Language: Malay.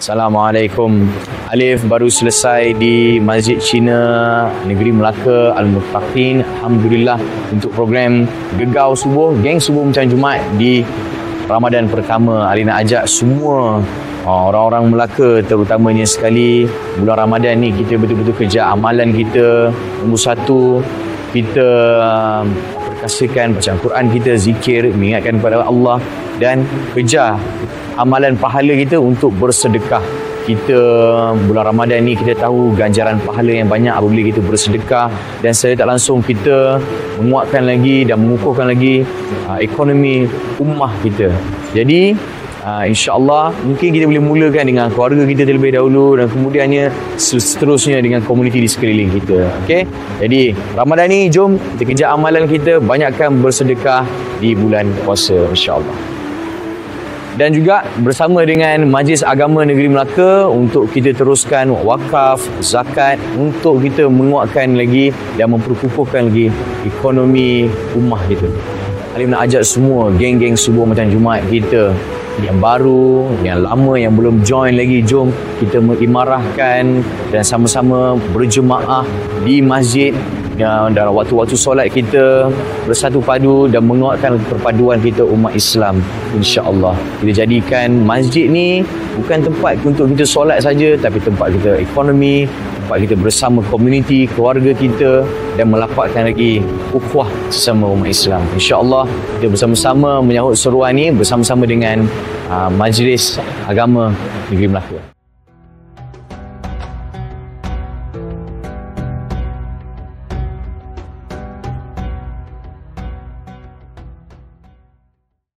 Assalamualaikum. Alif baru selesai di Masjid Cina Negeri Melaka Al-Muttaqin. Alhamdulillah untuk program Gegau Subuh, Geng Subuh Macam Jumaat di Ramadan pertama. Ali nak ajak semua orang-orang Melaka terutamanya sekali, bulan Ramadan ni kita betul-betul kejar amalan kita. Nombor satu, kita perkasakan bacaan Quran kita, zikir, mengingatkan kepada Allah, dan kejar amalan pahala kita untuk bersedekah. Kita bulan Ramadan ni kita tahu ganjaran pahala yang banyak apabila kita bersedekah, dan secara tak langsung kita menguatkan lagi dan mengukuhkan lagi ekonomi ummah kita. Jadi insya-Allah mungkin kita boleh mulakan dengan keluarga kita terlebih dahulu, dan kemudiannya seterusnya dengan komuniti di sekeliling kita. Okey. Jadi Ramadan ni jom kita kejar amalan kita, banyakkan bersedekah di bulan puasa insya-Allah. Dan juga bersama dengan Majlis Agama Negeri Melaka untuk kita teruskan wakaf, zakat, untuk kita menguatkan lagi dan memperkukuhkan lagi ekonomi ummah kita. Alim nak ajak semua geng-geng Subuh Macam Jumaat kita, yang baru, yang lama, yang belum join lagi, jom kita mengimarahkan dan sama-sama berjemaah di masjid dalam waktu-waktu solat kita, bersatu padu dan menguatkan perpaduan kita umat Islam. InsyaAllah kita jadikan masjid ni bukan tempat untuk kita solat saja, tapi tempat kita ekonomi, tempat kita bersama komuniti, keluarga kita, dan melapatkan lagi ukhuwah sesama umat Islam. InsyaAllah kita bersama-sama menyahut seruan ni bersama-sama dengan Majlis Agama Negeri Melaka.